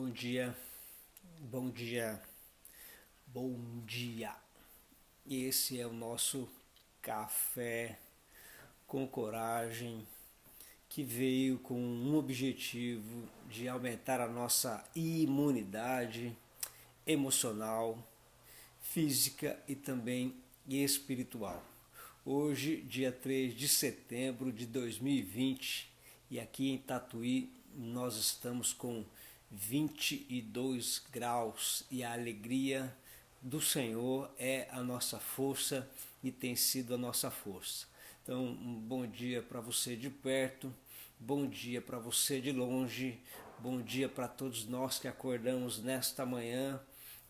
Bom dia, bom dia, bom dia. Esse é o nosso café com coragem que veio com um objetivo de aumentar a nossa imunidade emocional, física e também espiritual. Hoje, dia 3 de setembro de 2020, e aqui em Tatuí nós estamos com 22 graus e a alegria do Senhor é a nossa força e tem sido a nossa força. Então, um bom dia para você de perto, bom dia para você de longe, bom dia para todos nós que acordamos nesta manhã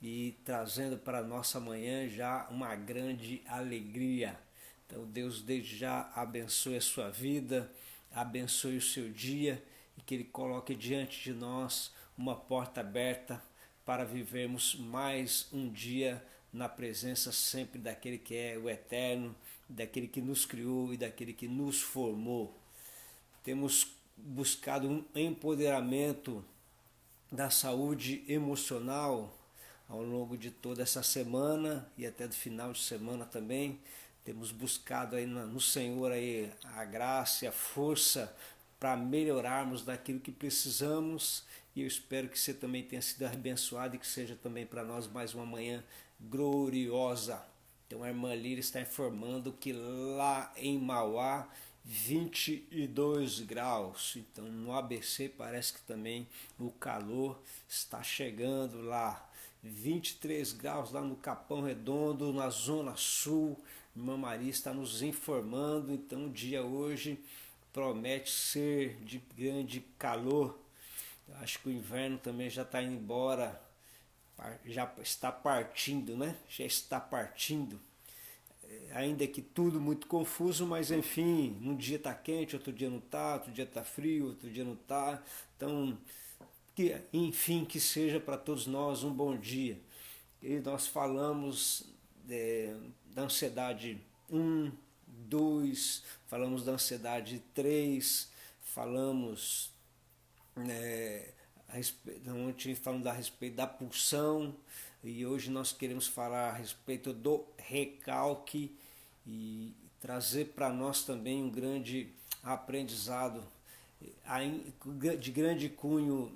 e trazendo para a nossa manhã já uma grande alegria. Então Deus desde já abençoe a sua vida, abençoe o seu dia e que Ele coloque diante de nós uma porta aberta para vivermos mais um dia na presença sempre daquele que é o eterno, daquele que nos criou e daquele que nos formou. Temos buscado um empoderamento da saúde emocional ao longo de toda essa semana e até do final de semana também. Temos buscado aí no Senhor aí a graça e a força para melhorarmos daquilo que precisamos, e eu espero que você também tenha sido abençoado e que seja também para nós mais uma manhã gloriosa. Então a irmã Lira está informando que lá em Mauá 22 graus, então no ABC parece que também o calor está chegando lá. 23 graus lá no Capão Redondo, na Zona Sul. Irmã Maria está nos informando, então o dia hoje promete ser de grande calor. Eu acho que o inverno também já está indo embora, já está partindo, né? Já está partindo. Ainda que tudo muito confuso, mas enfim, um dia está quente, outro dia não está, outro dia está frio, outro dia não está. Então, enfim, que seja para todos nós um bom dia. E nós falamos da ansiedade 1, 2, falamos da ansiedade 3, falamos ontem falamos a respeito da pulsão, e hoje nós queremos falar a respeito do recalque e trazer para nós também um grande aprendizado de grande cunho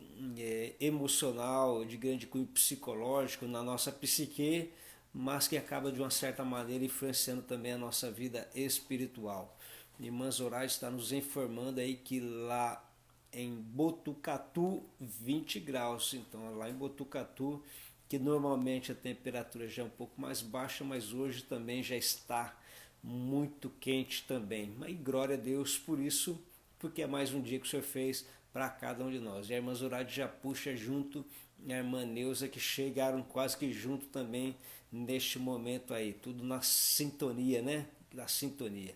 emocional, de grande cunho psicológico na nossa psique, mas que acaba de uma certa maneira influenciando também a nossa vida espiritual. Irmã Zoraide está nos informando aí que lá em Botucatu 20 graus, então lá em Botucatu, que normalmente a temperatura já é um pouco mais baixa, mas hoje também já está muito quente também. Mas glória a Deus por isso, porque é mais um dia que o Senhor fez para cada um de nós. E a irmã Zoraide já puxa junto a irmã Neuza, que chegaram quase que junto também neste momento aí, tudo na sintonia, né? Na sintonia.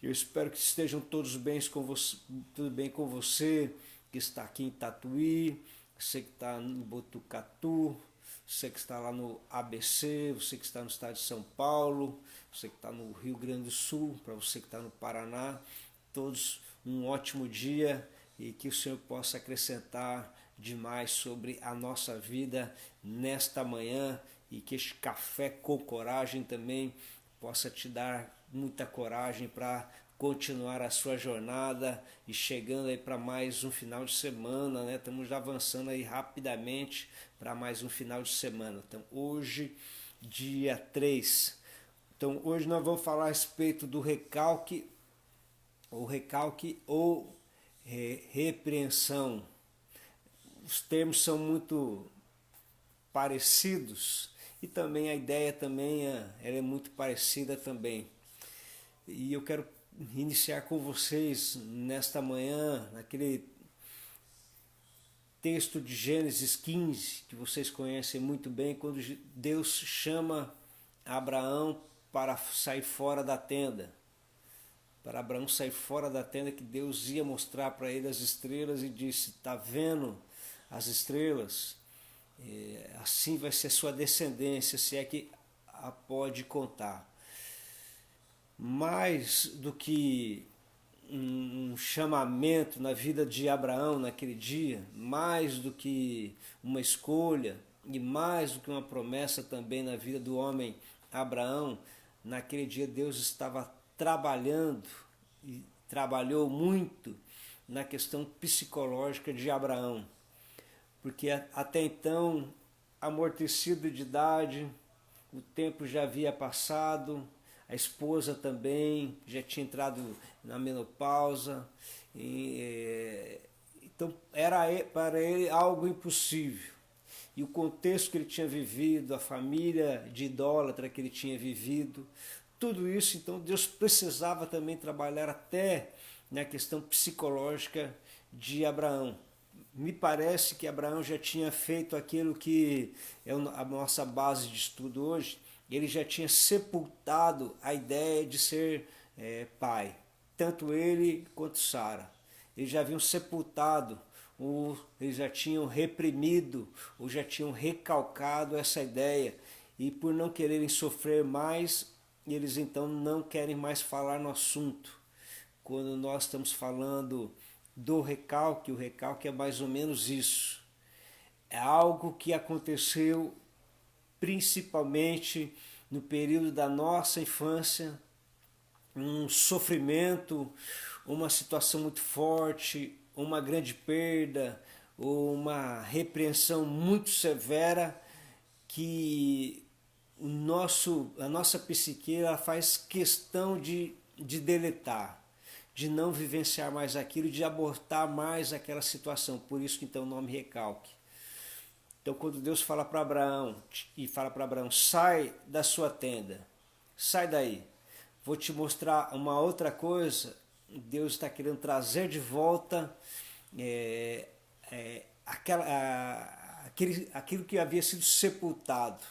Eu espero que estejam todos bem com você, tudo bem com você, que está aqui em Tatuí, você que está em Botucatu, você que está lá no ABC, você que está no estado de São Paulo, você que está no Rio Grande do Sul, para você que está no Paraná, todos um ótimo dia e que o Senhor possa acrescentar demais sobre a nossa vida nesta manhã, e que este café com coragem também possa te dar muita coragem para continuar a sua jornada e chegando aí para mais um final de semana, né? Estamos já avançando aí rapidamente para mais um final de semana. Então hoje, dia 3. Então hoje nós vamos falar a respeito do recalque ou repreensão. Os termos são muito parecidos e também a ideia também ela é muito parecida também. E eu quero iniciar com vocês nesta manhã, naquele texto de Gênesis 15, que vocês conhecem muito bem, quando Deus chama Abraão para sair fora da tenda. Para Abraão sair fora da tenda, que Deus ia mostrar para ele as estrelas e disse: está vendo as estrelas? Assim vai ser sua descendência, se é que a pode contar. Mais do que um chamamento na vida de Abraão naquele dia, mais do que uma escolha e mais do que uma promessa também na vida do homem Abraão. Naquele dia Deus estava trabalhando e trabalhou muito na questão psicológica de Abraão, porque até então, amortecido de idade, o tempo já havia passado, a esposa também já tinha entrado na menopausa, então era para ele algo impossível. E o contexto que ele tinha vivido, a família de idólatra que ele tinha vivido, tudo isso, então Deus precisava também trabalhar até na questão psicológica de Abraão. Me parece que Abraão já tinha feito aquilo que é a nossa base de estudo hoje. Ele já tinha sepultado a ideia de ser pai, tanto ele quanto Sara. Eles já haviam sepultado, ou eles já tinham reprimido, ou já tinham recalcado essa ideia. E por não quererem sofrer mais, eles então não querem mais falar no assunto. Quando nós estamos falando do recalque, o recalque é mais ou menos isso. É algo que aconteceu principalmente no período da nossa infância, um sofrimento, uma situação muito forte, uma grande perda, ou uma repreensão muito severa que a nossa psique ela faz questão de deletar, de não vivenciar mais aquilo, de abortar mais aquela situação. Por isso que então o nome recalque. Então quando Deus fala para Abraão, e fala para Abraão, sai da sua tenda, sai daí, vou te mostrar uma outra coisa, Deus está querendo trazer de volta aquilo que havia sido sepultado,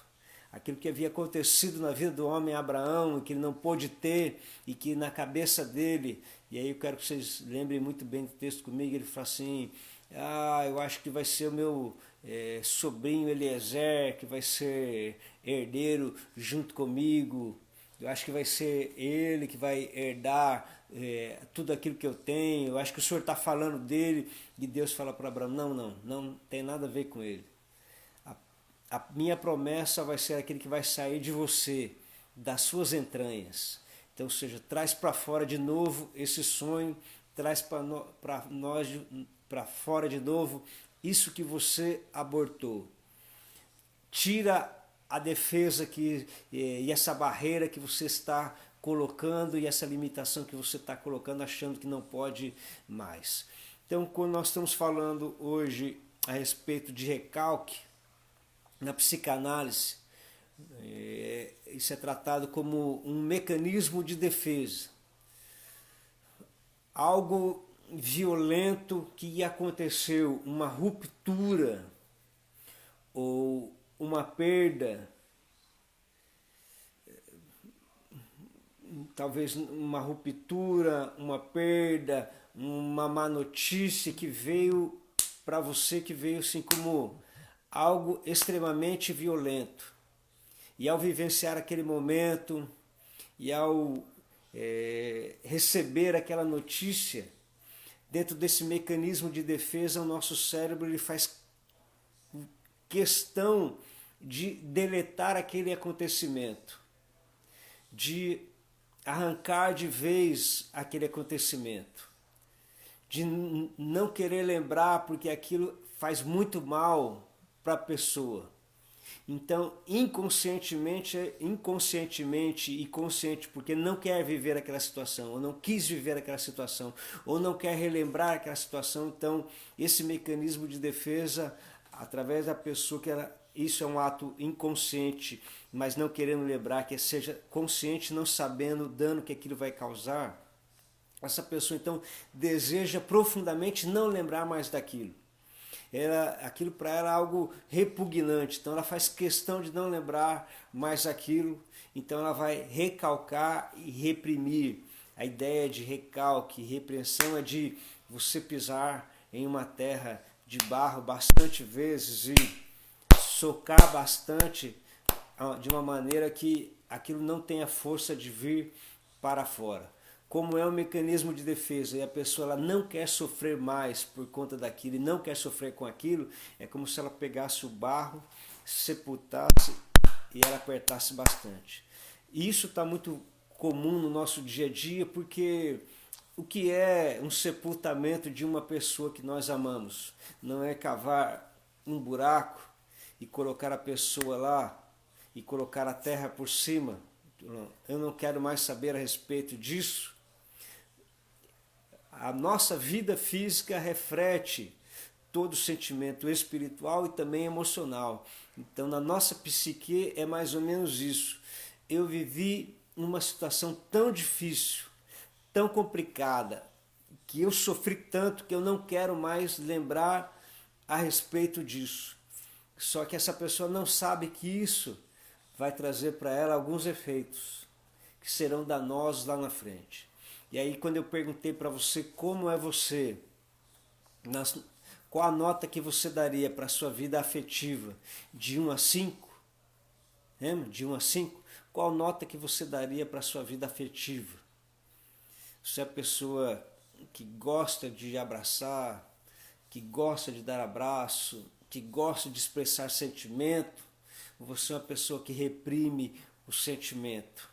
aquilo que havia acontecido na vida do homem Abraão, que ele não pôde ter, e que na cabeça dele, e aí eu quero que vocês lembrem muito bem do texto comigo, ele fala assim, eu acho que vai ser o meu sobrinho Eliezer, que vai ser herdeiro junto comigo, eu acho que vai ser ele que vai herdar tudo aquilo que eu tenho, eu acho que o Senhor está falando dele, e Deus fala para Abraão, não tem nada a ver com ele. A minha promessa vai ser aquele que vai sair de você, das suas entranhas. Então, ou seja, traz para fora de novo esse sonho, traz para fora de novo isso que você abortou. Tira a defesa e essa barreira que você está colocando e essa limitação que você está colocando, achando que não pode mais. Então, quando nós estamos falando hoje a respeito de recalque, na psicanálise, isso é tratado como um mecanismo de defesa. Algo violento que aconteceu, uma ruptura ou uma perda, talvez uma ruptura, uma perda, uma má notícia que veio para você, que veio assim como algo extremamente violento. E ao vivenciar aquele momento, e ao receber aquela notícia, dentro desse mecanismo de defesa, o nosso cérebro ele faz questão de deletar aquele acontecimento, de arrancar de vez aquele acontecimento, de não querer lembrar porque aquilo faz muito mal para a pessoa. Então, inconscientemente e consciente, porque não quer viver aquela situação, ou não quis viver aquela situação, ou não quer relembrar aquela situação, então esse mecanismo de defesa, através da pessoa isso é um ato inconsciente, mas não querendo lembrar, que seja consciente, não sabendo o dano que aquilo vai causar, essa pessoa então deseja profundamente não lembrar mais daquilo. Aquilo para ela é algo repugnante, então ela faz questão de não lembrar mais aquilo, então ela vai recalcar e reprimir. A ideia de recalque, repreensão é de você pisar em uma terra de barro bastante vezes e socar bastante de uma maneira que aquilo não tenha força de vir para fora. como é um mecanismo de defesa e a pessoa ela não quer sofrer mais por conta daquilo e não quer sofrer com aquilo, é como se ela pegasse o barro, sepultasse e ela apertasse bastante. E isso está muito comum no nosso dia a dia, porque o que é um sepultamento de uma pessoa que nós amamos? Não é cavar um buraco e colocar a pessoa lá e colocar a terra por cima. Eu não quero mais saber a respeito disso. A nossa vida física reflete todo o sentimento espiritual e também emocional. Então, na nossa psique é mais ou menos isso. Eu vivi uma situação tão difícil, tão complicada, que eu sofri tanto que eu não quero mais lembrar a respeito disso. Só que essa pessoa não sabe que isso vai trazer para ela alguns efeitos que serão danosos lá na frente. E aí quando eu perguntei para você como é você, qual a nota que você daria para a sua vida afetiva de 1 a 5? Lembra? De 1 a 5? Qual nota que você daria para a sua vida afetiva? Você é a pessoa que gosta de abraçar, que gosta de dar abraço, que gosta de expressar sentimento, ou você é uma pessoa que reprime o sentimento,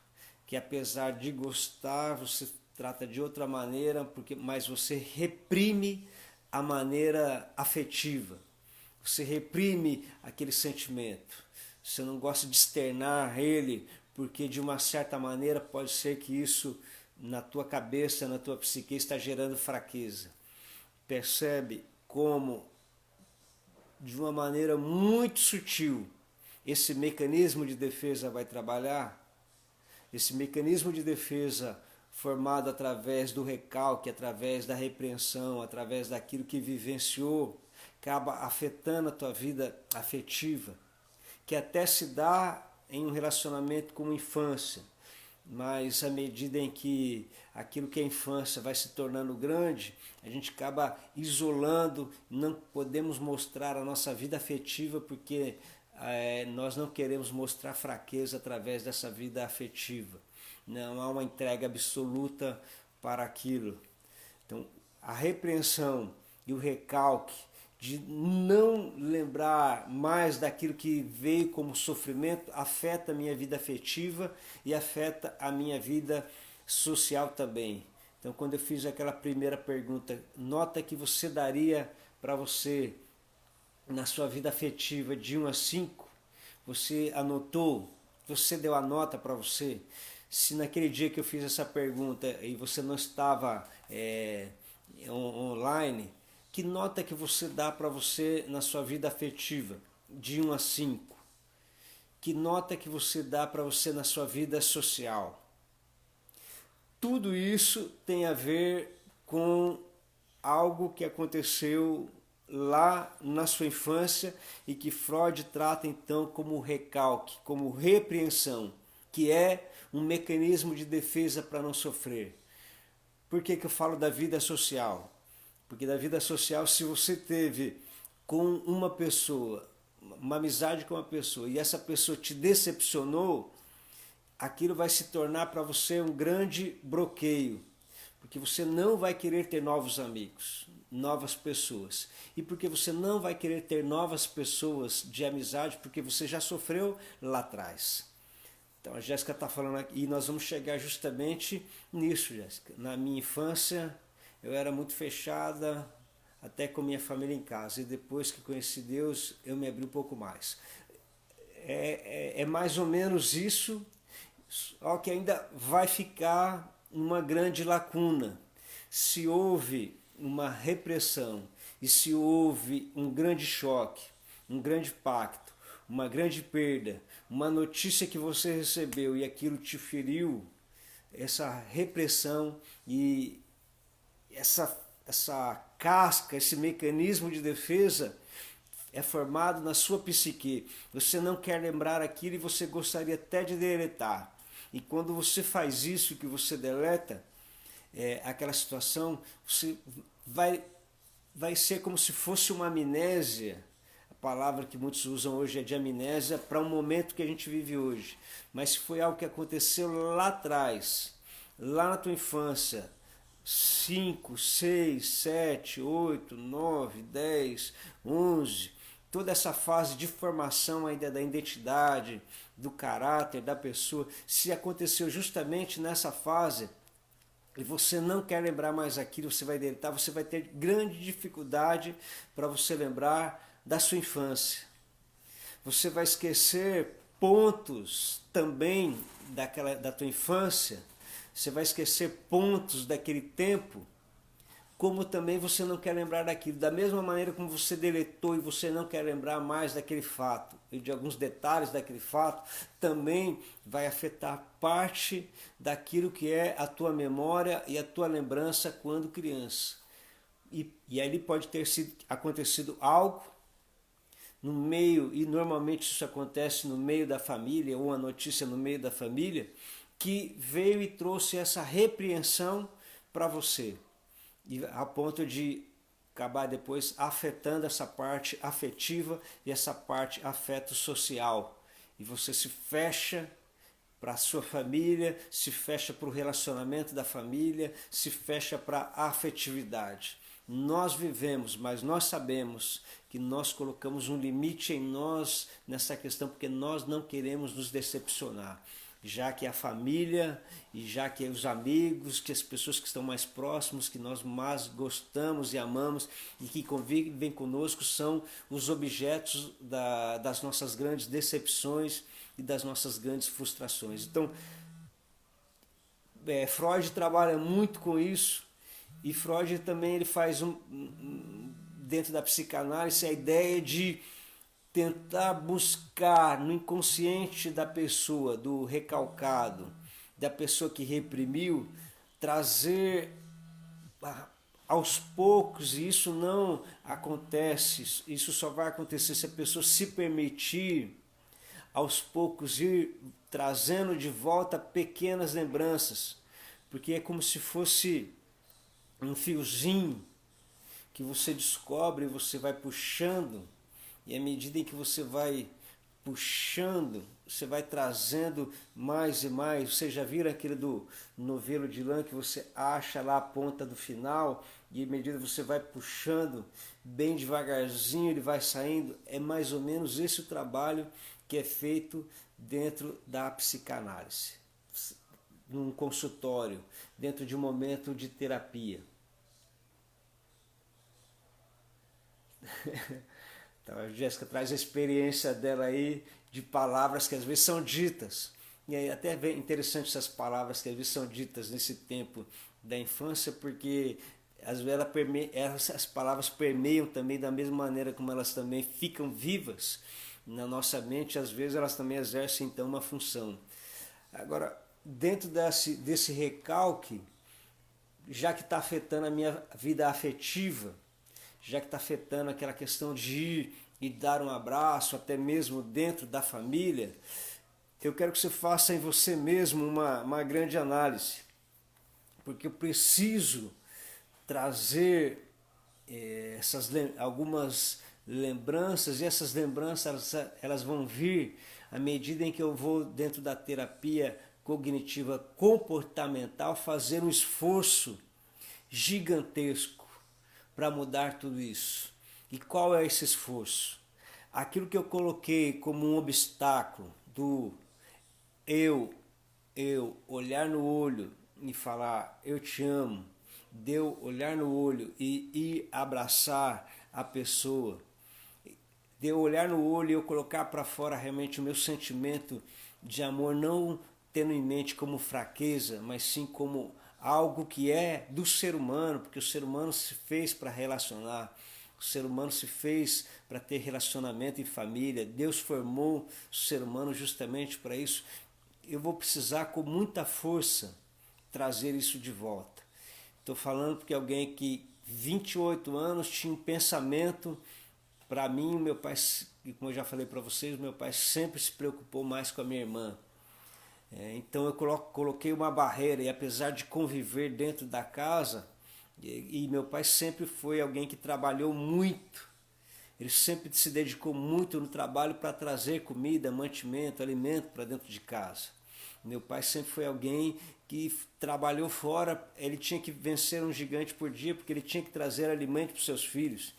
que apesar de gostar, você trata de outra maneira, mas você reprime a maneira afetiva, você reprime aquele sentimento, você não gosta de externar ele, porque de uma certa maneira pode ser que isso na tua cabeça, na tua psique está gerando fraqueza. Percebe como de uma maneira muito sutil esse mecanismo de defesa vai trabalhar? Esse mecanismo de defesa formado através do recalque, através da repreensão, através daquilo que vivenciou, acaba afetando a tua vida afetiva, que até se dá em um relacionamento como infância, mas à medida em que aquilo que é infância vai se tornando grande, a gente acaba isolando, não podemos mostrar a nossa vida afetiva porque nós não queremos mostrar fraqueza através dessa vida afetiva. Não há uma entrega absoluta para aquilo. Então, a repreensão e o recalque de não lembrar mais daquilo que veio como sofrimento afeta a minha vida afetiva e afeta a minha vida social também. Então, quando eu fiz aquela primeira pergunta, nota que você daria para você na sua vida afetiva de 1 a 5, você anotou, você deu a nota para você. Se naquele dia que eu fiz essa pergunta e você não estava online, que nota que você dá para você na sua vida afetiva de 1 a 5? Que nota que você dá para você na sua vida social? Tudo isso tem a ver com algo que aconteceu lá na sua infância e que Freud trata então como recalque, como repreensão, que é um mecanismo de defesa para não sofrer. Por que eu falo da vida social? Porque da vida social, se você teve com uma pessoa, uma amizade com uma pessoa, e essa pessoa te decepcionou, aquilo vai se tornar para você um grande bloqueio, porque você não vai querer ter novos amigos, novas pessoas. E porque você não vai querer ter novas pessoas de amizade, porque você já sofreu lá atrás. Então a Jéssica está falando aqui, e nós vamos chegar justamente nisso, Jéssica. Na minha infância, eu era muito fechada, até com minha família em casa. E depois que conheci Deus, eu me abri um pouco mais. É mais ou menos isso, só que ainda vai ficar uma grande lacuna. Se houve uma repressão e se houve um grande choque, um grande pacto, uma grande perda, uma notícia que você recebeu e aquilo te feriu, essa repressão e essa casca, esse mecanismo de defesa é formado na sua psique. Você não quer lembrar aquilo e você gostaria até de deletar. E quando você faz isso, que você deleta aquela situação, você vai ser como se fosse uma amnésia. A palavra que muitos usam hoje é de amnésia para um momento que a gente vive hoje. Mas se foi algo que aconteceu lá atrás, lá na tua infância, 5, 6, 7, 8, 9, 10, 11, toda essa fase de formação ainda da identidade, do caráter da pessoa, se aconteceu justamente nessa fase e você não quer lembrar mais aquilo, você vai deletar, você vai ter grande dificuldade para você lembrar da sua infância. Você vai esquecer pontos também da tua infância, você vai esquecer pontos daquele tempo, como também você não quer lembrar daquilo. Da mesma maneira como você deletou e você não quer lembrar mais daquele fato e de alguns detalhes daquele fato, também vai afetar parte daquilo que é a tua memória e a tua lembrança quando criança. E ali pode ter acontecido algo no meio, e normalmente isso acontece no meio da família, ou uma notícia no meio da família, que veio e trouxe essa repreensão para você, e a ponto de acabar depois afetando essa parte afetiva e essa parte afeto social. E você se fecha para a sua família, se fecha para o relacionamento da família, se fecha para a afetividade. Nós vivemos, mas nós sabemos que nós colocamos um limite em nós nessa questão, porque nós não queremos nos decepcionar. Já que a família e já que os amigos, que as pessoas que estão mais próximos, que nós mais gostamos e amamos e que convivem conosco, são os objetos das nossas grandes decepções e das nossas grandes frustrações. Então, Freud trabalha muito com isso, e Freud também ele faz dentro da psicanálise a ideia de tentar buscar no inconsciente da pessoa, do recalcado, da pessoa que reprimiu, trazer aos poucos, e isso não acontece, isso só vai acontecer se a pessoa se permitir aos poucos ir trazendo de volta pequenas lembranças, porque é como se fosse um fiozinho que você descobre, você vai puxando, e à medida em que você vai puxando, você vai trazendo mais e mais. Você já viu aquele do novelo de lã que você acha lá a ponta do final, e à medida que você vai puxando bem devagarzinho, ele vai saindo? É mais ou menos esse o trabalho que é feito dentro da psicanálise, num consultório, dentro de um momento de terapia. Então a Jéssica traz a experiência dela aí de palavras que às vezes são ditas. E aí até é interessante essas palavras que às vezes são ditas nesse tempo da infância, porque às vezes essas palavras permeiam também da mesma maneira como elas também ficam vivas na nossa mente, às vezes elas também exercem então uma função. Agora, dentro desse recalque, já que está afetando a minha vida afetiva, já que está afetando aquela questão de ir e dar um abraço, até mesmo dentro da família, eu quero que você faça em você mesmo uma grande análise, porque eu preciso trazer algumas lembranças, e essas lembranças elas vão vir à medida em que eu vou, dentro da terapia cognitiva comportamental, fazer um esforço gigantesco para mudar tudo isso. E qual é esse esforço? Aquilo que eu coloquei como um obstáculo do eu olhar no olho e falar eu te amo, de eu olhar no olho e ir abraçar a pessoa, de eu olhar no olho e eu colocar para fora realmente o meu sentimento de amor, não tendo em mente como fraqueza, mas sim como algo que é do ser humano, porque o ser humano se fez para relacionar, o ser humano se fez para ter relacionamento em família, Deus formou o ser humano justamente para isso. Eu vou precisar com muita força trazer isso de volta. Estou falando porque alguém que 28 anos tinha um pensamento. Para mim, meu pai, como eu já falei para vocês, meu pai sempre se preocupou mais com a minha irmã. Então eu coloquei uma barreira, e apesar de conviver dentro da casa, e meu pai sempre foi alguém que trabalhou muito, ele sempre se dedicou muito no trabalho para trazer comida, mantimento, alimento para dentro de casa. Meu pai sempre foi alguém que trabalhou fora, ele tinha que vencer um gigante por dia, porque ele tinha que trazer alimento para os seus filhos.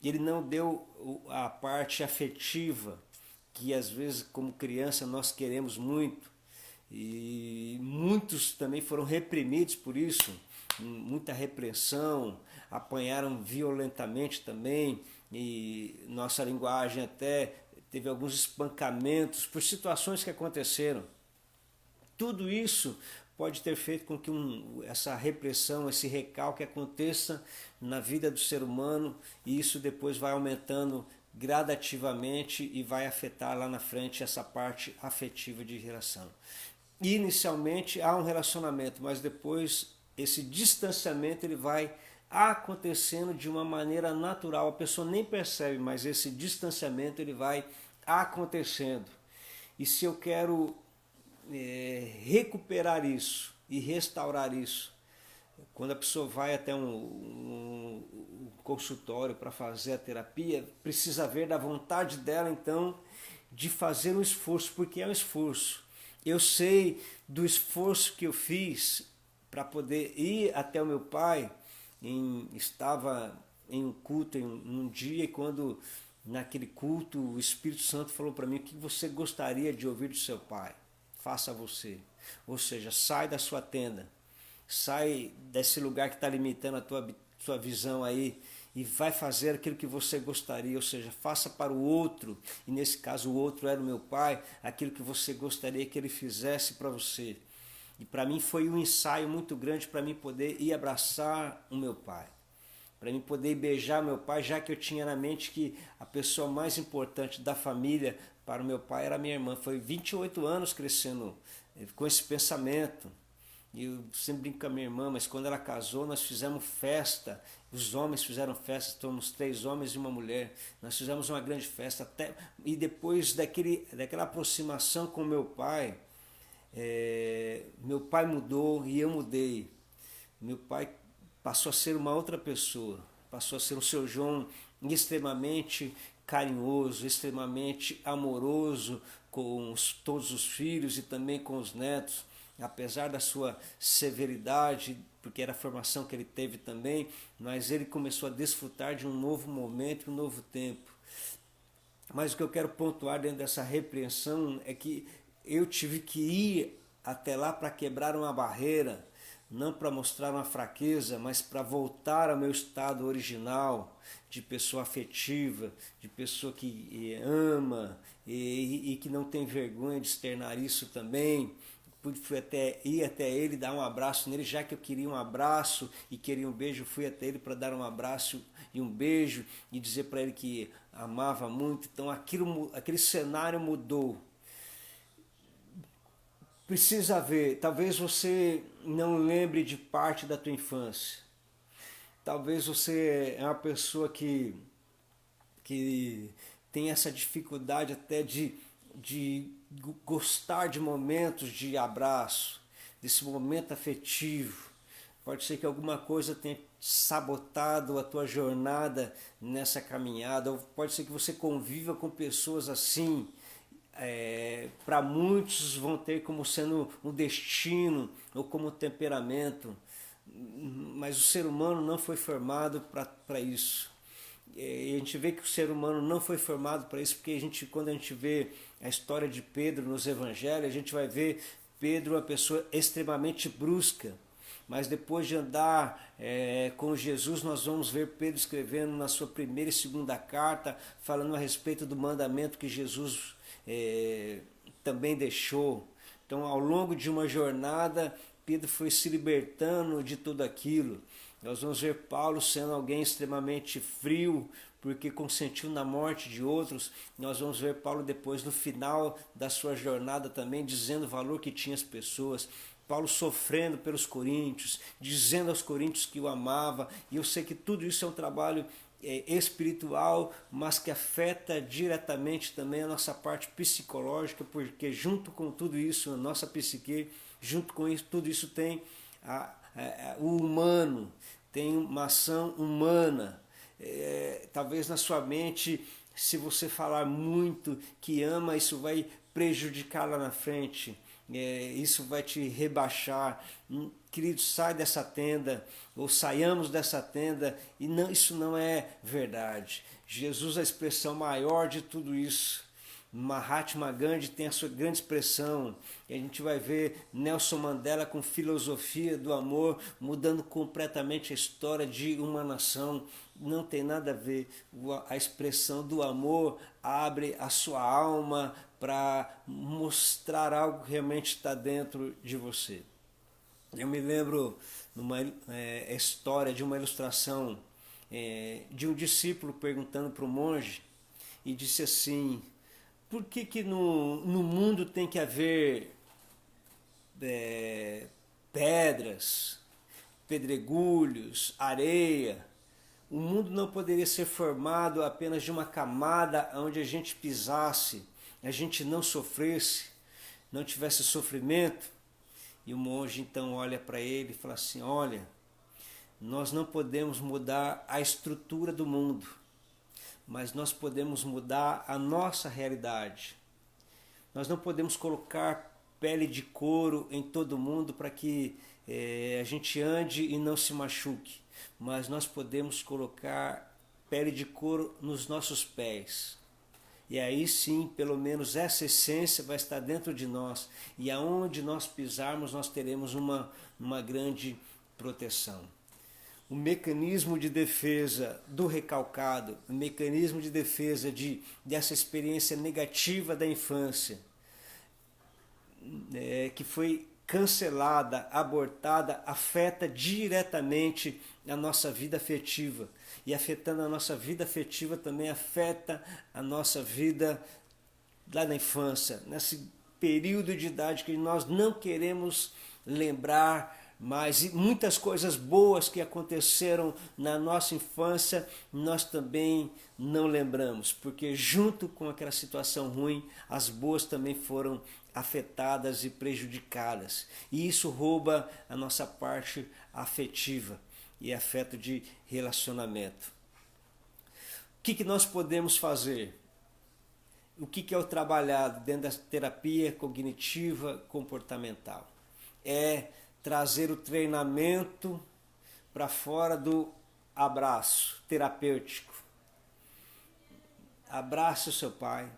E ele não deu a parte afetiva, que às vezes como criança nós queremos muito. E muitos também foram reprimidos por isso, muita repressão, apanharam violentamente também, e nossa linguagem até teve alguns espancamentos por situações que aconteceram. Tudo isso pode ter feito com que essa repressão, esse recalque aconteça na vida do ser humano, e isso depois vai aumentando gradativamente e vai afetar lá na frente essa parte afetiva de relação. Inicialmente há um relacionamento, mas depois esse distanciamento ele vai acontecendo de uma maneira natural. A pessoa nem percebe, mas esse distanciamento ele vai acontecendo. E se eu quero recuperar isso e restaurar isso, quando a pessoa vai até um consultório para fazer a terapia, precisa ver da vontade dela então de fazer um esforço, porque é um esforço. Eu sei do esforço que eu fiz para poder ir até o meu pai. Estava em um culto num dia, e quando naquele culto o Espírito Santo falou para mim: o que você gostaria de ouvir do seu pai? Faça você. Ou seja, sai da sua tenda, sai desse lugar que está limitando a tua visão aí, e vai fazer aquilo que você gostaria, ou seja, faça para o outro, e nesse caso o outro era o meu pai, aquilo que você gostaria que ele fizesse para você. E para mim foi um ensaio muito grande para mim poder ir abraçar o meu pai, para mim poder beijar meu pai, já que eu tinha na mente que a pessoa mais importante da família para o meu pai era a minha irmã. Foi 28 anos crescendo com esse pensamento. E eu sempre brinco com a minha irmã, mas quando ela casou nós fizemos festa, os homens fizeram festa, somos 3 homens e uma mulher, nós fizemos uma grande festa, e depois daquela aproximação com meu pai mudou e eu mudei. Meu pai passou a ser uma outra pessoa, passou a ser o seu João extremamente carinhoso, extremamente amoroso com todos os filhos e também com os netos. Apesar da sua severidade, porque era a formação que ele teve também, mas ele começou a desfrutar de um novo momento, um novo tempo. Mas o que eu quero pontuar dentro dessa repreensão é que eu tive que ir até lá para quebrar uma barreira, não para mostrar uma fraqueza, mas para voltar ao meu estado original, de pessoa afetiva, de pessoa que ama e que não tem vergonha de externar isso também. Ir até ele, dar um abraço nele, já que eu queria um abraço e queria um beijo, fui até ele para dar um abraço e um beijo e dizer para ele que amava muito. Então aquele cenário mudou. Precisa ver, talvez você não lembre de parte da tua infância. Talvez você é uma pessoa que tem essa dificuldade até de gostar de momentos de abraço, desse momento afetivo. Pode ser que alguma coisa tenha sabotado a tua jornada nessa caminhada, ou pode ser que você conviva com pessoas assim. Para muitos vão ter como sendo um destino ou como um temperamento, mas o ser humano não foi formado para isso. E a gente vê que o ser humano não foi formado para isso, porque quando a gente vê a história de Pedro nos evangelhos, a gente vai ver Pedro uma pessoa extremamente brusca, mas depois de andar com Jesus, nós vamos ver Pedro escrevendo na sua primeira e segunda carta, falando a respeito do mandamento que Jesus também deixou. Então, ao longo de uma jornada, Pedro foi se libertando de tudo aquilo. Nós vamos ver Paulo sendo alguém extremamente frio, porque consentiu na morte de outros. Nós vamos ver Paulo depois, no final da sua jornada também, dizendo o valor que tinha as pessoas. Paulo sofrendo pelos coríntios, dizendo aos coríntios que o amava. E eu sei que tudo isso é um trabalho espiritual, mas que afeta diretamente também a nossa parte psicológica, porque junto com tudo isso, a nossa psique, junto com isso, tudo isso tem o humano, tem uma ação humana. Talvez na sua mente, se você falar muito que ama, isso vai prejudicar lá na frente. isso vai te rebaixar. Querido, sai dessa tenda, ou saiamos dessa tenda, e não, isso não é verdade. Jesus é a expressão maior de tudo isso. Mahatma Gandhi tem a sua grande expressão, e a gente vai ver Nelson Mandela com filosofia do amor, mudando completamente a história de uma nação. Não tem nada a ver. A expressão do amor abre a sua alma para mostrar algo que realmente está dentro de você. Eu me lembro numa história de uma ilustração de um discípulo perguntando para o monge, e disse assim: por que no mundo tem que haver pedras, pedregulhos, areia? O mundo não poderia ser formado apenas de uma camada onde a gente pisasse, a gente não sofresse, não tivesse sofrimento? E o monge então olha para ele e fala assim: olha, nós não podemos mudar a estrutura do mundo, mas nós podemos mudar a nossa realidade. Nós não podemos colocar pele de couro em todo mundo para que a gente ande e não se machuque, mas nós podemos colocar pele de couro nos nossos pés. E aí sim, pelo menos essa essência vai estar dentro de nós, e aonde nós pisarmos nós teremos uma grande proteção. O mecanismo de defesa do recalcado, o mecanismo de defesa dessa experiência negativa da infância, que foi cancelada, abortada, afeta diretamente a nossa vida afetiva. E afetando a nossa vida afetiva também afeta a nossa vida lá na infância, nesse período de idade que nós não queremos lembrar mais. E muitas coisas boas que aconteceram na nossa infância nós também não lembramos, porque junto com aquela situação ruim, as boas também foram afetadas e prejudicadas. E isso rouba a nossa parte afetiva e afeto de relacionamento. O que nós podemos fazer? O que é o trabalhado dentro da terapia cognitiva comportamental? É trazer o treinamento para fora do abraço terapêutico. Abrace o seu pai,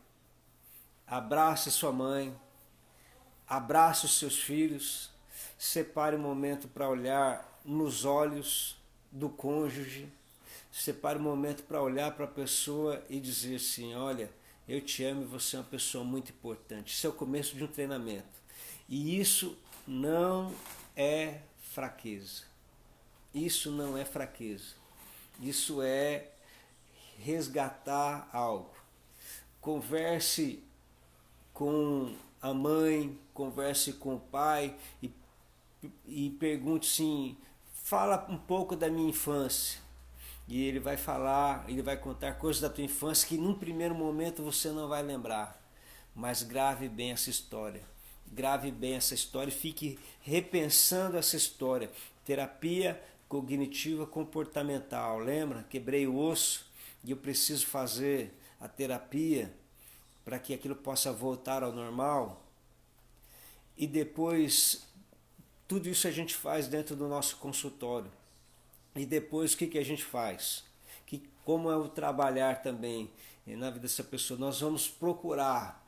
abrace sua mãe, abrace os seus filhos, separe um momento para olhar nos olhos do cônjuge, separe um momento para olhar para a pessoa e dizer assim: olha, eu te amo e você é uma pessoa muito importante. Isso é o começo de um treinamento. E isso não é fraqueza. Isso não é fraqueza. Isso é resgatar algo. Converse com a mãe, converse com o pai e pergunte assim: fala um pouco da minha infância. E ele vai falar, ele vai contar coisas da tua infância que num primeiro momento você não vai lembrar. Mas grave bem essa história. Grave bem essa história e fique repensando essa história. Terapia cognitiva comportamental. Lembra? Quebrei o osso e eu preciso fazer a terapia para que aquilo possa voltar ao normal. E depois, tudo isso a gente faz dentro do nosso consultório. E depois o que a gente faz? Como é o trabalhar também na vida dessa pessoa? Nós vamos procurar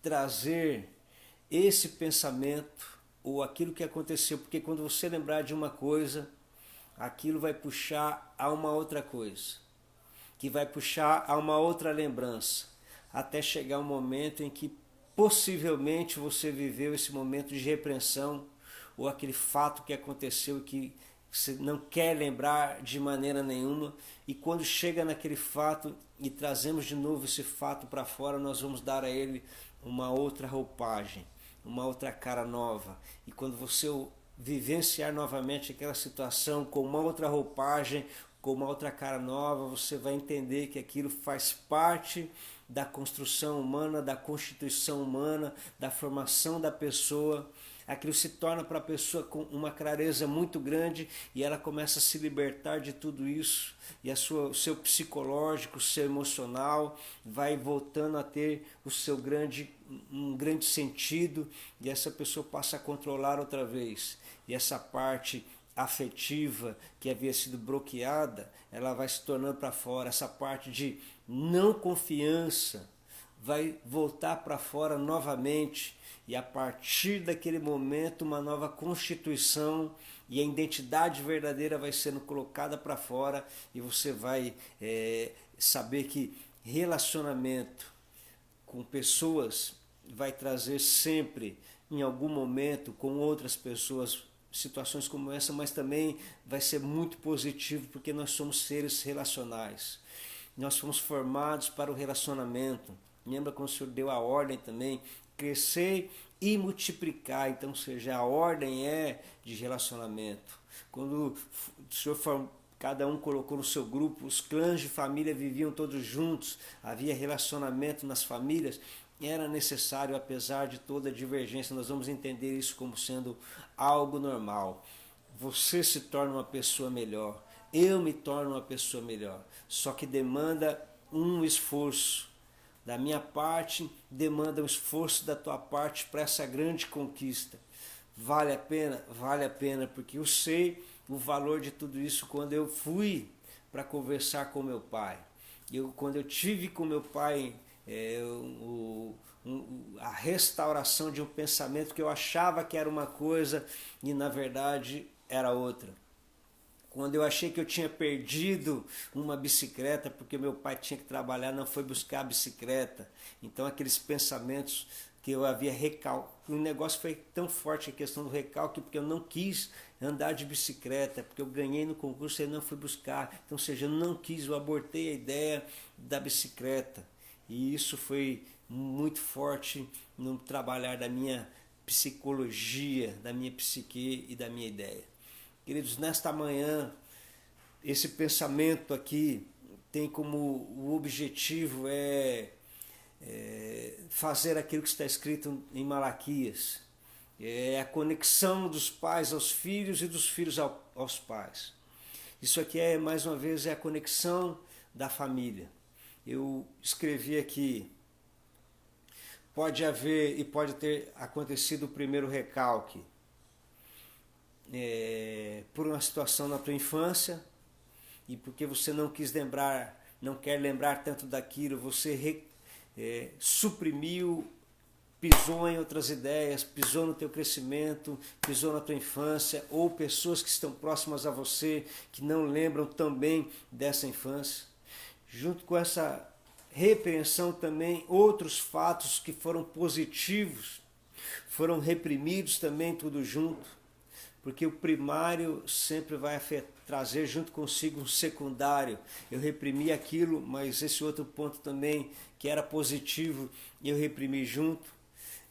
trazer esse pensamento ou aquilo que aconteceu, porque quando você lembrar de uma coisa, aquilo vai puxar a uma outra coisa, que vai puxar a uma outra lembrança, até chegar um momento em que possivelmente você viveu esse momento de repreensão ou aquele fato que aconteceu que você não quer lembrar de maneira nenhuma, e quando chega naquele fato e trazemos de novo esse fato para fora, nós vamos dar a ele uma outra roupagem, uma outra cara nova. E quando você vivenciar novamente aquela situação com uma outra roupagem, com uma outra cara nova, você vai entender que aquilo faz parte da construção humana, da constituição humana, da formação da pessoa, aquilo se torna para a pessoa com uma clareza muito grande e ela começa a se libertar de tudo isso e o seu psicológico, o seu emocional vai voltando a ter um grande sentido e essa pessoa passa a controlar outra vez. E essa parte afetiva que havia sido bloqueada, ela vai se tornando para fora. Essa parte de não confiança vai voltar para fora novamente e a partir daquele momento uma nova constituição e a identidade verdadeira vai sendo colocada para fora e você vai saber que relacionamento com pessoas vai trazer sempre em algum momento com outras pessoas situações como essa, mas também vai ser muito positivo porque nós somos seres relacionais. Nós fomos formados para o relacionamento. Lembra quando o Senhor deu a ordem também? Crescer e multiplicar. Então, ou seja, a ordem é de relacionamento. Quando o Senhor cada um colocou no seu grupo, os clãs de família viviam todos juntos, havia relacionamento nas famílias, era necessário, apesar de toda a divergência, nós vamos entender isso como sendo algo normal. Você se torna uma pessoa melhor, eu me torno uma pessoa melhor, só que demanda um esforço. Da minha parte, demanda um esforço da tua parte para essa grande conquista. Vale a pena? Vale a pena, porque eu sei o valor de tudo isso quando eu fui para conversar com meu pai. Quando eu tive com meu pai a restauração de um pensamento que eu achava que era uma coisa e na verdade era outra. Quando eu achei que eu tinha perdido uma bicicleta, porque meu pai tinha que trabalhar, não foi buscar a bicicleta. Então aqueles pensamentos que eu havia recalque, o negócio foi tão forte a questão do recalque, porque eu não quis andar de bicicleta, porque eu ganhei no concurso e não fui buscar. Então, ou seja, eu não quis, eu abortei a ideia da bicicleta. E isso foi muito forte no trabalhar da minha psicologia, da minha psique e da minha ideia. Queridos, nesta manhã, esse pensamento aqui tem como o objetivo fazer aquilo que está escrito em Malaquias. É a conexão dos pais aos filhos e dos filhos aos pais. Isso aqui mais uma vez, a conexão da família. Eu escrevi aqui, pode haver e pode ter acontecido o primeiro recalque por uma situação na tua infância e porque você não quis lembrar, não quer lembrar tanto daquilo, você suprimiu, pisou em outras ideias, pisou no teu crescimento, pisou na tua infância, ou pessoas que estão próximas a você que não lembram tão bem dessa infância. Junto com essa repreensão também, outros fatos que foram positivos, foram reprimidos também tudo junto, porque o primário sempre vai trazer junto consigo um secundário. Eu reprimi aquilo, mas esse outro ponto também, que era positivo, eu reprimi junto.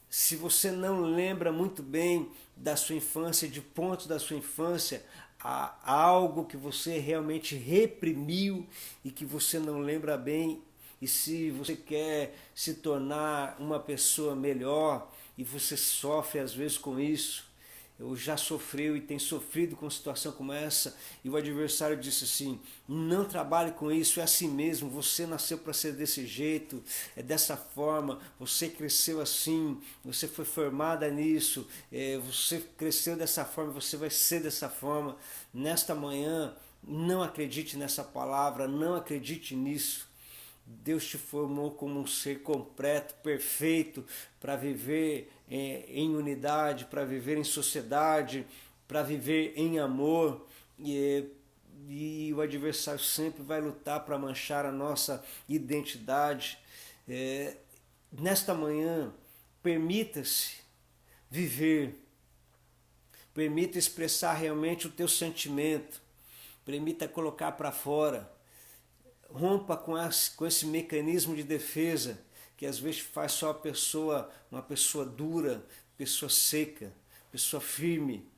Se você não lembra muito bem da sua infância, de pontos da sua infância, há algo que você realmente reprimiu e que você não lembra bem. E se você quer se tornar uma pessoa melhor e você sofre às vezes com isso, eu já sofreu e tem sofrido com situação como essa, e o adversário disse assim, não trabalhe com isso, é assim mesmo, você nasceu para ser desse jeito, é dessa forma, você cresceu assim, você foi formada nisso, você cresceu dessa forma, você vai ser dessa forma. Nesta manhã, não acredite nessa palavra, não acredite nisso. Deus te formou como um ser completo, perfeito, para viver em unidade, para viver em sociedade, para viver em amor. E o adversário sempre vai lutar para manchar a nossa identidade. Nesta manhã, permita-se viver, permita expressar realmente o teu sentimento, permita colocar para fora. Rompa com esse mecanismo de defesa que às vezes faz só uma pessoa dura, pessoa seca, pessoa firme.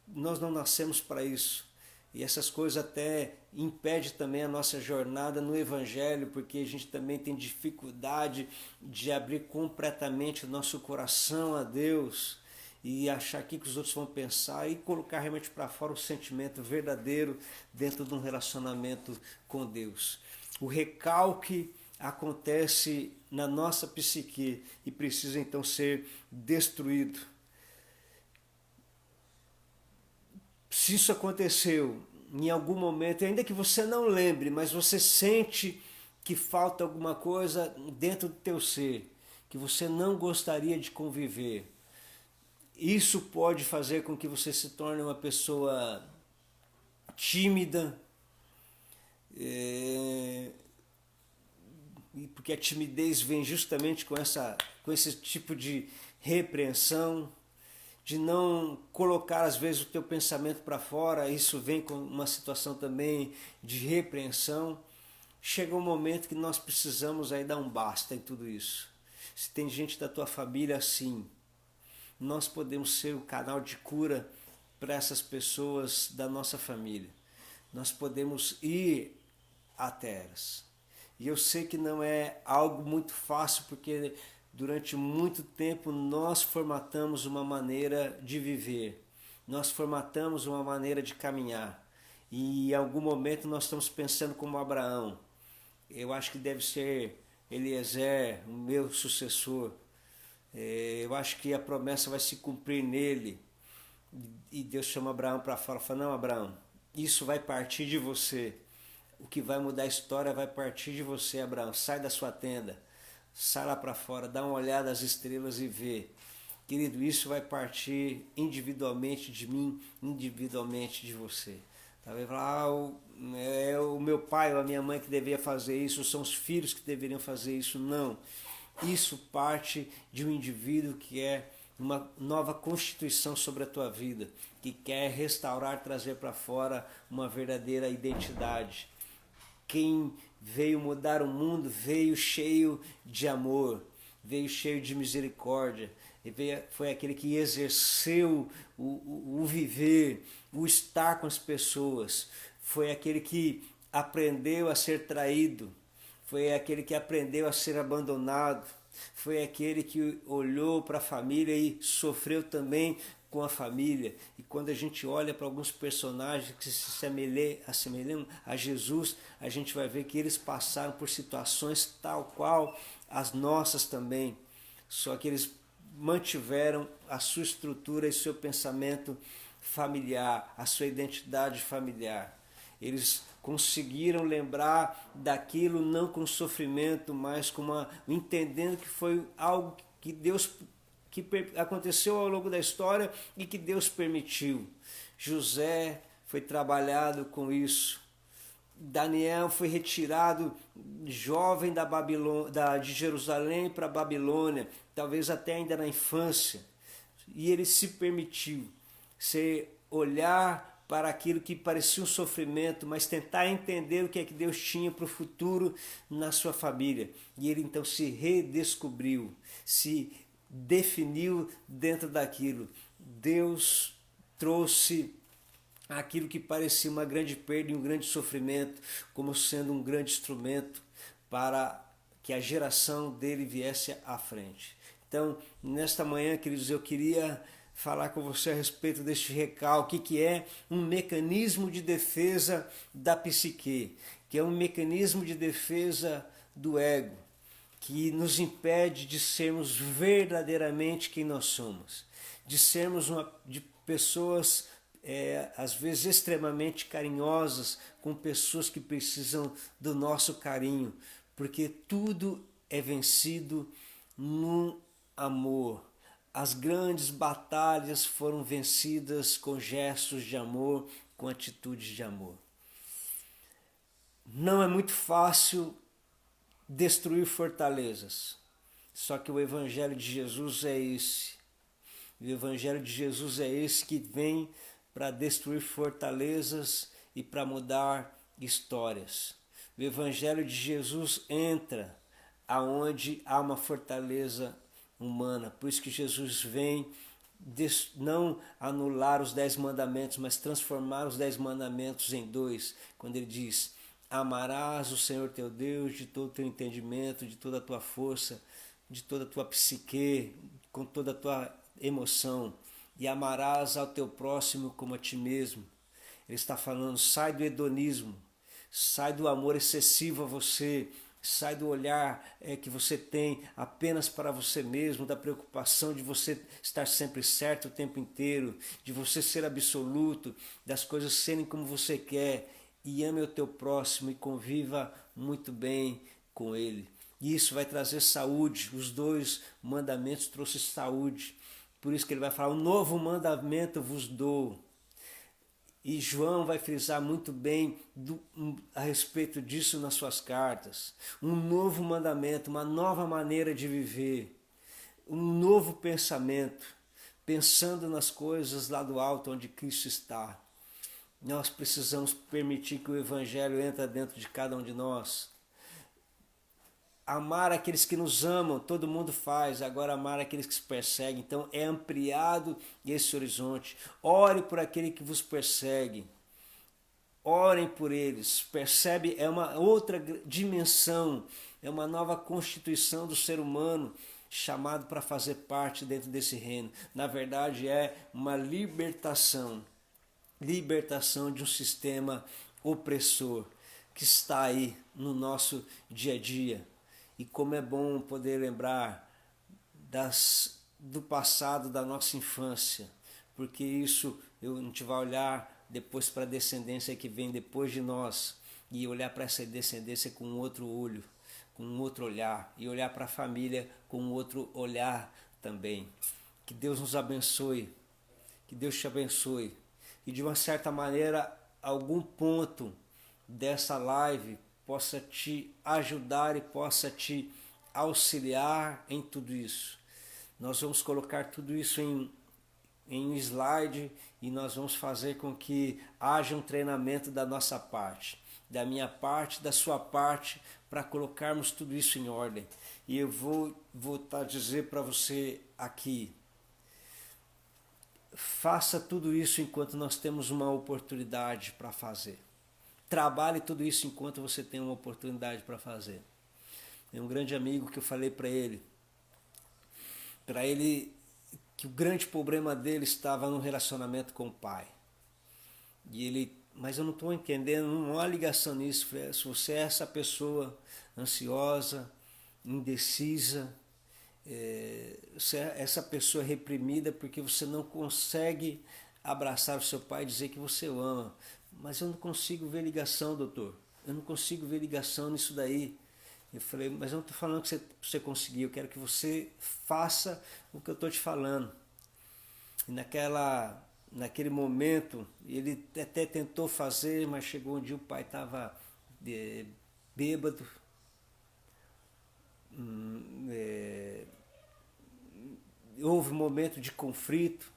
Nós não nascemos para isso. E essas coisas até impedem também a nossa jornada no Evangelho, porque a gente também tem dificuldade de abrir completamente o nosso coração a Deus. e achar o que os outros vão pensar e colocar realmente para fora o sentimento verdadeiro dentro de um relacionamento com Deus. O recalque acontece na nossa psique e precisa então ser destruído. Se isso aconteceu em algum momento, ainda que você não lembre, mas você sente que falta alguma coisa dentro do teu ser, que você não gostaria de conviver, isso pode fazer com que você se torne uma pessoa tímida, porque a timidez vem justamente com esse tipo de repreensão, de não colocar às vezes o teu pensamento para fora. Isso vem com uma situação também de repreensão. Chega um momento que nós precisamos aí dar um basta em tudo isso. Se tem gente da tua família assim, nós podemos ser o canal de cura para essas pessoas da nossa família. Nós podemos ir até elas. E eu sei que não é algo muito fácil, porque durante muito tempo nós formatamos uma maneira de viver, nós formatamos uma maneira de caminhar. E em algum momento nós estamos pensando como Abraão. Eu acho que deve ser Eliezer, o meu sucessor. Eu acho que a promessa vai se cumprir nele. E Deus chama Abraão para fora, fala: não, Abraão, isso vai partir de você. O que vai mudar a história vai partir de você, Abraão. Sai da sua tenda, sai lá para fora, dá uma olhada às estrelas e vê. Querido, isso vai partir individualmente de mim, individualmente de você. Talvez falar: é o meu pai ou a minha mãe que deveria fazer isso, são os filhos que deveriam fazer isso. Não. Isso parte de um indivíduo que é uma nova constituição sobre a tua vida, que quer restaurar, trazer para fora uma verdadeira identidade. Quem veio mudar o mundo veio cheio de amor, veio cheio de misericórdia, foi aquele que exerceu o viver, o estar com as pessoas, foi aquele que aprendeu a ser traído, foi aquele que aprendeu a ser abandonado, foi aquele que olhou para a família e sofreu também com a família. E quando a gente olha para alguns personagens que se assemelham a Jesus, a gente vai ver que eles passaram por situações tal qual as nossas também, só que eles mantiveram a sua estrutura e seu pensamento familiar, a sua identidade familiar. Eles conseguiram lembrar daquilo não com sofrimento, mas entendendo que foi algo que Deus que aconteceu ao longo da história e que Deus permitiu. José foi trabalhado com isso. Daniel foi retirado jovem de Jerusalém para a Babilônia, talvez até ainda na infância. E ele se permitiu olhar para aquilo que parecia um sofrimento, mas tentar entender o que é que Deus tinha para o futuro na sua família. E ele então se redescobriu, se definiu dentro daquilo. Deus trouxe aquilo que parecia uma grande perda e um grande sofrimento como sendo um grande instrumento para que a geração dele viesse à frente. Então, nesta manhã, queridos, eu queria falar com você a respeito deste recalque, que é um mecanismo de defesa da psique, que é um mecanismo de defesa do ego, que nos impede de sermos verdadeiramente quem nós somos, de sermos de pessoas às vezes extremamente carinhosas com pessoas que precisam do nosso carinho, porque tudo é vencido no amor. As grandes batalhas foram vencidas com gestos de amor, com atitudes de amor. Não é muito fácil destruir fortalezas, só que o Evangelho de Jesus é esse. O Evangelho de Jesus é esse que vem para destruir fortalezas e para mudar histórias. O Evangelho de Jesus entra aonde há uma fortaleza humana. Por isso que Jesus vem não anular os 10 mandamentos, mas transformar os 10 mandamentos em 2, quando ele diz: amarás o Senhor teu Deus de todo o teu entendimento, de toda a tua força, de toda a tua psique, com toda a tua emoção. e amarás ao teu próximo como a ti mesmo. Ele está falando, sai do hedonismo, sai do amor excessivo a você, sai do olhar que você tem apenas para você mesmo, da preocupação de você estar sempre certo o tempo inteiro, de você ser absoluto, das coisas serem como você quer, e ame o teu próximo e conviva muito bem com ele. Isso vai trazer saúde, os 2 mandamentos trouxeram saúde, por isso que ele vai falar, um novo mandamento vos dou. E João vai frisar muito bem a respeito disso nas suas cartas. Um novo mandamento, uma nova maneira de viver, um novo pensamento, pensando nas coisas lá do alto onde Cristo está. Nós precisamos permitir que o Evangelho entre dentro de cada um de nós. Amar aqueles que nos amam, todo mundo faz, agora amar aqueles que se perseguem. Então é ampliado esse horizonte. Ore por aquele que vos persegue. Orem por eles. Percebe? É uma outra dimensão, é uma nova constituição do ser humano chamado para fazer parte dentro desse reino. Na verdade é uma libertação de um sistema opressor que está aí no nosso dia a dia. E como é bom poder lembrar do passado da nossa infância, porque isso a gente vai olhar depois para a descendência que vem depois de nós e olhar para essa descendência com outro olho, com um outro olhar, e olhar para a família com outro olhar também. Que Deus nos abençoe, que Deus te abençoe, e de uma certa maneira algum ponto dessa live possa te ajudar e possa te auxiliar em tudo isso. Nós vamos colocar tudo isso em um slide e nós vamos fazer com que haja um treinamento da nossa parte, da minha parte, da sua parte, para colocarmos tudo isso em ordem. E eu vou voltar a dizer para você aqui, faça tudo isso enquanto nós temos uma oportunidade para fazer. Trabalhe tudo isso enquanto você tem uma oportunidade para fazer. Tem um grande amigo que eu falei para ele que o grande problema dele estava no relacionamento com o pai. E ele, mas eu não estou entendendo, não há ligação nisso. Se você é essa pessoa ansiosa, indecisa, você é essa pessoa reprimida porque você não consegue abraçar o seu pai e dizer que você o ama. Mas eu não consigo ver ligação, doutor. Eu não consigo ver ligação nisso daí. Eu falei, mas eu não estou falando que você conseguiu, eu quero que você faça o que eu estou te falando. E naquele momento, ele até tentou fazer, mas chegou um dia o pai estava bêbado, houve um momento de conflito,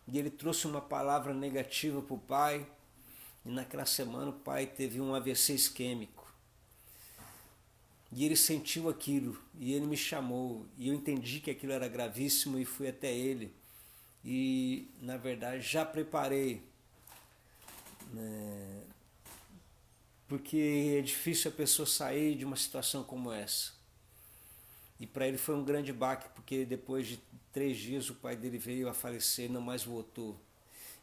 e ele trouxe uma palavra negativa para o pai, e naquela semana o pai teve um AVC isquêmico. E ele sentiu aquilo, e ele me chamou, e eu entendi que aquilo era gravíssimo e fui até ele. E, na verdade, já preparei, né, porque é difícil a pessoa sair de uma situação como essa. E para ele foi um grande baque, porque depois de 3 dias o pai dele veio a falecer e não mais voltou.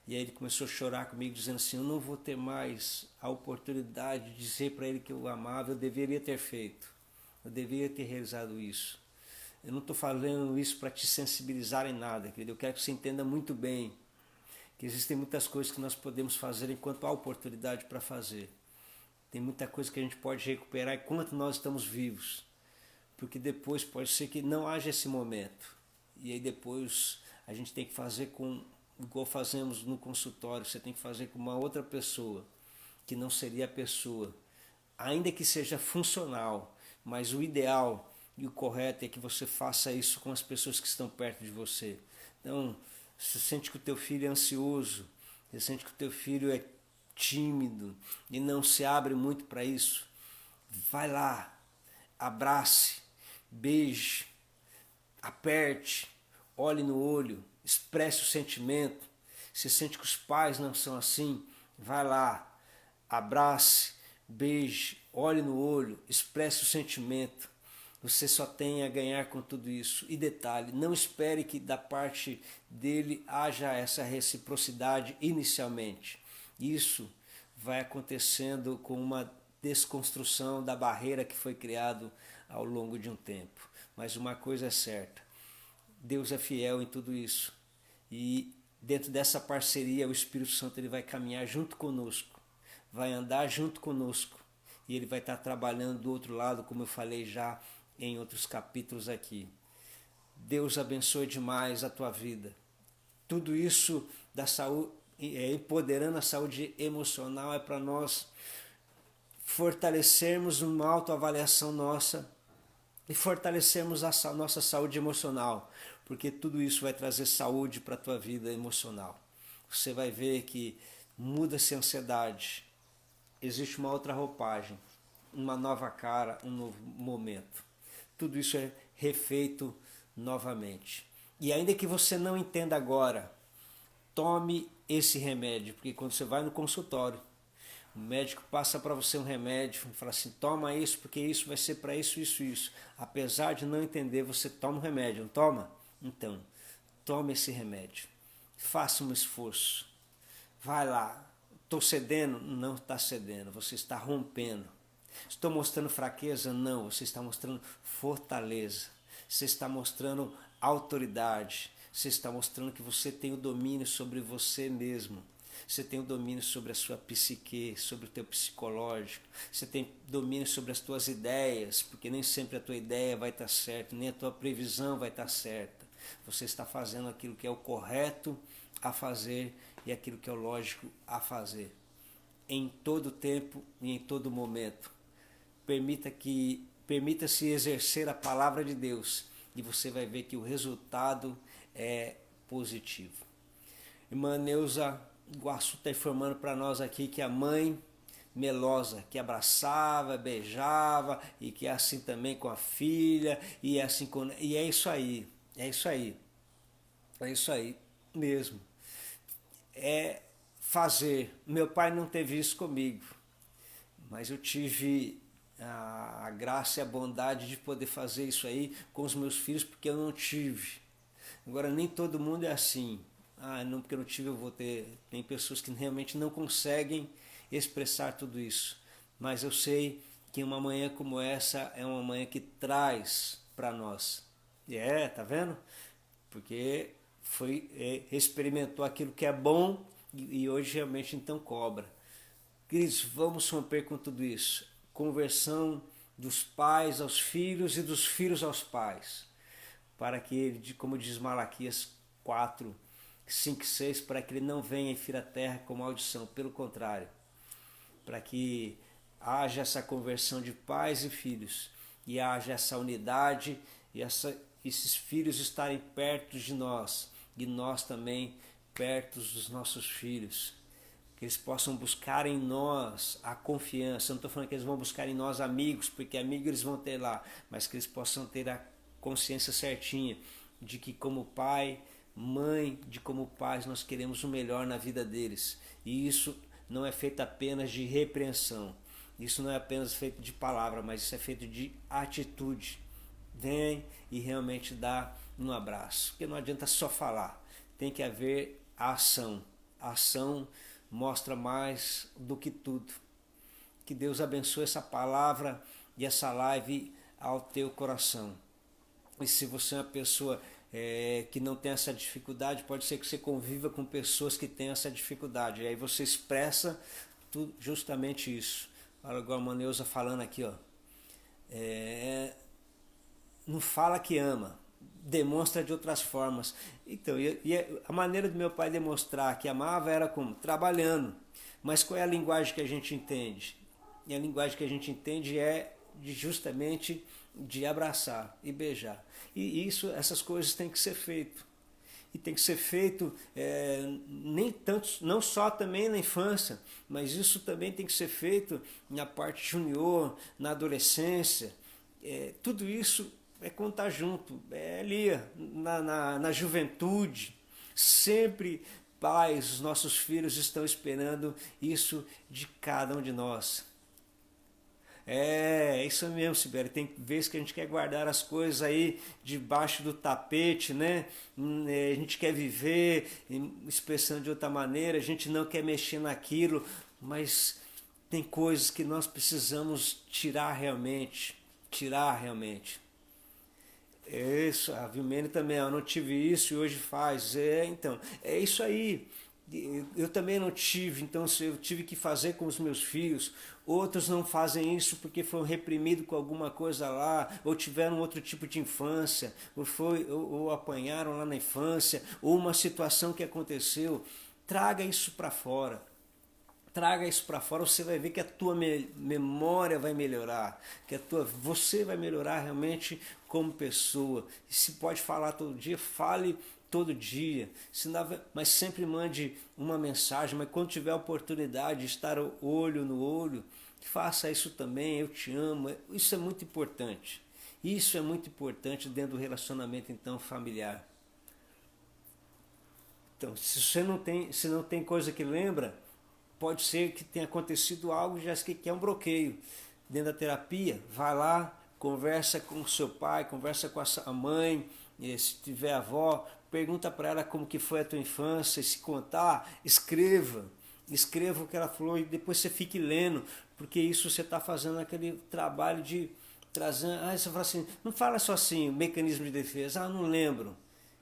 E aí ele começou a chorar comigo, dizendo assim, eu não vou ter mais a oportunidade de dizer para ele que eu o amava, eu deveria ter feito. Eu deveria ter realizado isso. Eu não estou falando isso para te sensibilizar em nada, querido. Eu quero que você entenda muito bem que existem muitas coisas que nós podemos fazer enquanto há oportunidade para fazer. Tem muita coisa que a gente pode recuperar enquanto nós estamos vivos. Porque depois pode ser que não haja esse momento. E aí depois a gente tem que fazer igual fazemos no consultório, você tem que fazer com uma outra pessoa, que não seria a pessoa. Ainda que seja funcional, mas o ideal e o correto é que você faça isso com as pessoas que estão perto de você. Então, se você sente que o teu filho é ansioso, você sente que o teu filho é tímido e não se abre muito para isso, vai lá, abrace, beije, aperte, olhe no olho, expresse o sentimento. Se sente que os pais não são assim, vai lá, abrace, beije, olhe no olho, expresse o sentimento. Você só tem a ganhar com tudo isso. E detalhe, não espere que da parte dele haja essa reciprocidade inicialmente. Isso vai acontecendo com uma desconstrução da barreira que foi criado ao longo de um tempo. Mas uma coisa é certa, Deus é fiel em tudo isso. E dentro dessa parceria, o Espírito Santo ele vai caminhar junto conosco, vai andar junto conosco. E ele vai estar trabalhando do outro lado, como eu falei já em outros capítulos aqui. Deus abençoe demais a tua vida. Tudo isso da saúde, empoderando a saúde emocional, é para nós fortalecermos uma autoavaliação nossa e fortalecermos a nossa saúde emocional, porque tudo isso vai trazer saúde para a tua vida emocional. Você vai ver que muda-se a ansiedade, existe uma outra roupagem, uma nova cara, um novo momento. Tudo isso é refeito novamente. E ainda que você não entenda agora, tome esse remédio, porque quando você vai no consultório, o médico passa para você um remédio e fala assim, toma isso porque isso vai ser para isso, isso, isso. Apesar de não entender, você toma o remédio, não toma? Então, tome esse remédio. Faça um esforço. Vai lá. Estou cedendo? Não está cedendo, você está rompendo. Estou mostrando fraqueza? Não, você está mostrando fortaleza. Você está mostrando autoridade. Você está mostrando que você tem o domínio sobre você mesmo. Você tem o domínio sobre a sua psique, sobre o teu psicológico. Você tem domínio sobre as tuas ideias, porque nem sempre a tua ideia vai estar certa, nem a tua previsão vai estar certa. Você está fazendo aquilo que é o correto a fazer e aquilo que é o lógico a fazer. Em todo tempo e em todo momento. Permita-se exercer a palavra de Deus e você vai ver que o resultado é positivo. Irmã Neuza Guaçu está informando para nós aqui que a mãe melosa, que abraçava, beijava e que é assim também com a filha e é assim com... E é isso aí, é isso aí, é isso aí mesmo. É fazer. Meu pai não teve isso comigo, mas eu tive a graça e a bondade de poder fazer isso aí com os meus filhos, porque eu não tive. Agora, nem todo mundo é assim. Não, porque eu não tive, eu vou ter. Tem pessoas que realmente não conseguem expressar tudo isso. Mas eu sei que uma manhã como essa é uma manhã que traz para nós. Tá vendo? Porque experimentou aquilo que é bom e hoje realmente então cobra. Queridos, vamos romper com tudo isso. Conversão dos pais aos filhos e dos filhos aos pais. Para que ele, como diz Malaquias 4, 5 e 6, para que ele não venha e fira a terra com maldição. Pelo contrário, para que haja essa conversão de pais e filhos e haja essa unidade e esses filhos estarem perto de nós e nós também perto dos nossos filhos. Que eles possam buscar em nós a confiança. Eu não estou falando que eles vão buscar em nós amigos, porque amigos eles vão ter lá, mas que eles possam ter a consciência certinha de que como pai, mãe, de como pais nós queremos o melhor na vida deles. E isso não é feito apenas de repreensão. Isso não é apenas feito de palavra, mas isso é feito de atitude. Vem e realmente dá um abraço. Porque não adianta só falar. Tem que haver a ação. A ação mostra mais do que tudo. Que Deus abençoe essa palavra e essa live ao teu coração. E se você é uma pessoa que não tem essa dificuldade, pode ser que você conviva com pessoas que têm essa dificuldade. E aí você expressa justamente isso. Olha agora a Maneusa falando aqui, ó. Não fala que ama, demonstra de outras formas. Então, a maneira do meu pai demonstrar que amava era como? Trabalhando. Mas qual é a linguagem que a gente entende? E a linguagem que a gente entende é justamente de abraçar e beijar. E essas coisas têm que ser feito. E tem que ser feito nem tanto, não só também na infância, mas isso também tem que ser feito na parte junior, na adolescência. Tudo isso é contar junto, ali na juventude. Sempre pais, os nossos filhos estão esperando isso de cada um de nós. É isso mesmo, Sibeli. Tem vezes que a gente quer guardar as coisas aí debaixo do tapete, né? A gente quer viver expressando de outra maneira, a gente não quer mexer naquilo, mas tem coisas que nós precisamos tirar realmente. Tirar realmente. É isso, a Vilmene também, eu não tive isso e hoje faz. Então, é isso aí. Eu também não tive, então eu tive que fazer com os meus filhos. Outros não fazem isso porque foram reprimidos com alguma coisa lá, ou tiveram outro tipo de infância, ou apanharam lá na infância, ou uma situação que aconteceu. Traga isso para fora. Traga isso para fora, você vai ver que a tua memória vai melhorar, que você vai melhorar realmente como pessoa. E se pode falar todo dia, fale todo dia, mas sempre mande uma mensagem, mas quando tiver a oportunidade de estar olho no olho, faça isso também, eu te amo, isso é muito importante. Isso é muito importante dentro do relacionamento então familiar. Então, se não tem coisa que lembra, pode ser que tenha acontecido algo já que é um bloqueio. Dentro da terapia, vai lá, conversa com o seu pai, conversa com a mãe, se tiver avó, pergunta para ela como que foi a tua infância, se contar, escreva. Escreva o que ela falou e depois você fique lendo, porque isso você está fazendo aquele trabalho de trazer. Você fala assim, não fala só assim, mecanismo de defesa, não lembro,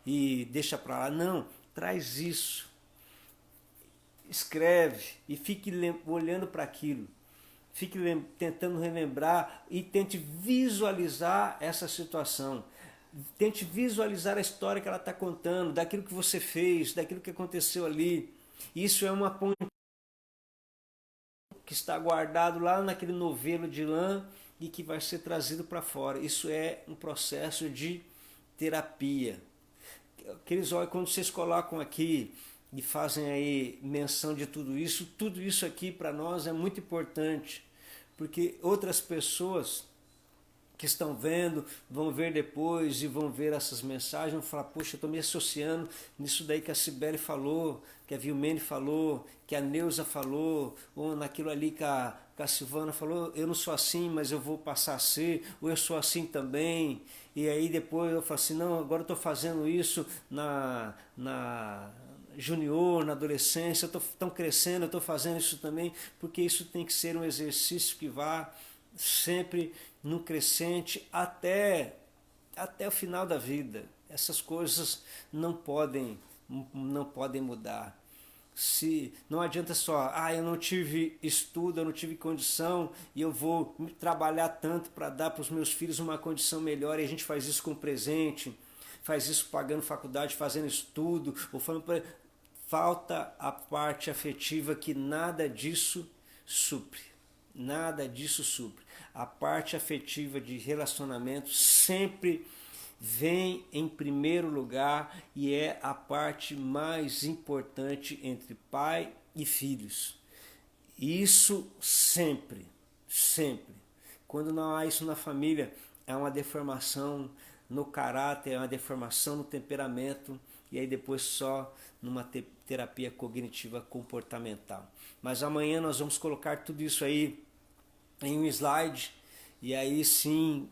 e deixa para lá. Não, traz isso, escreve e fique olhando para aquilo, fique tentando relembrar e tente visualizar essa situação, tente visualizar a história que ela está contando, daquilo que você fez, daquilo que aconteceu ali. Isso é uma ponte que está guardado lá naquele novelo de lã e que vai ser trazido para fora. Isso é um processo de terapia. Aqueles olhos, quando vocês colocam aqui e fazem aí menção de tudo isso aqui para nós é muito importante, porque outras pessoas que estão vendo, vão ver depois e vão ver essas mensagens, vão falar, poxa, eu estou me associando nisso daí que a Cibele falou, que a Vilmene falou, que a Neuza falou, ou naquilo ali que a Silvana falou, eu não sou assim, mas eu vou passar a ser, ou eu sou assim também. E aí depois eu falo assim, não, agora eu estou fazendo isso na junior, na adolescência, estão crescendo, eu estou fazendo isso também, porque isso tem que ser um exercício que vá sempre no crescente até o final da vida. Essas coisas não podem mudar. Se não adianta só, eu não tive estudo, eu não tive condição e eu vou trabalhar tanto para dar para os meus filhos uma condição melhor, e a gente faz isso com presente, faz isso pagando faculdade, fazendo estudo, ou falando para falta a parte afetiva que nada disso supre. Nada disso supre. A parte afetiva de relacionamento sempre vem em primeiro lugar e é a parte mais importante entre pai e filhos. Isso sempre, sempre. Quando não há isso na família, é uma deformação no caráter, é uma deformação no temperamento, e aí depois só numa terapia cognitiva comportamental. Mas amanhã nós vamos colocar tudo isso aí em um slide, e aí sim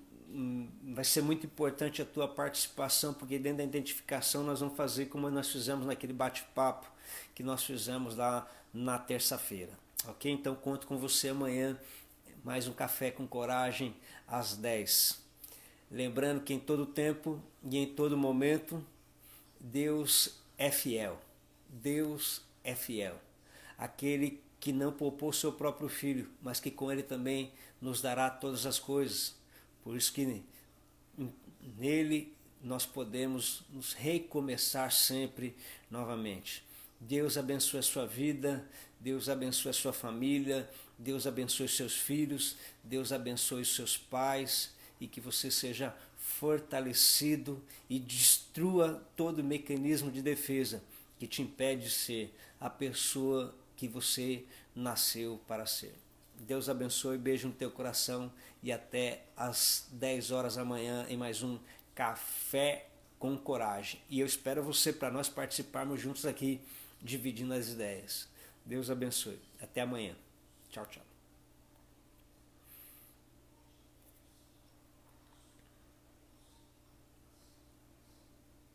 vai ser muito importante a tua participação, porque dentro da identificação nós vamos fazer como nós fizemos naquele bate-papo que nós fizemos lá na terça-feira, ok? Então conto com você amanhã, mais um Café com Coragem às 10. Lembrando que em todo tempo e em todo momento Deus é fiel. Deus é fiel. Aquele que não poupou seu próprio filho, mas que com ele também nos dará todas as coisas. Por isso que nele nós podemos nos recomeçar sempre novamente. Deus abençoe a sua vida, Deus abençoe a sua família, Deus abençoe os seus filhos, Deus abençoe os seus pais, e que você seja fortalecido e destrua todo mecanismo de defesa que te impede de ser a pessoa que você nasceu para ser. Deus abençoe, beijo no teu coração e até às 10 horas da manhã em mais um Café com Coragem. E eu espero você para nós participarmos juntos aqui, dividindo as ideias. Deus abençoe. Até amanhã. Tchau, tchau.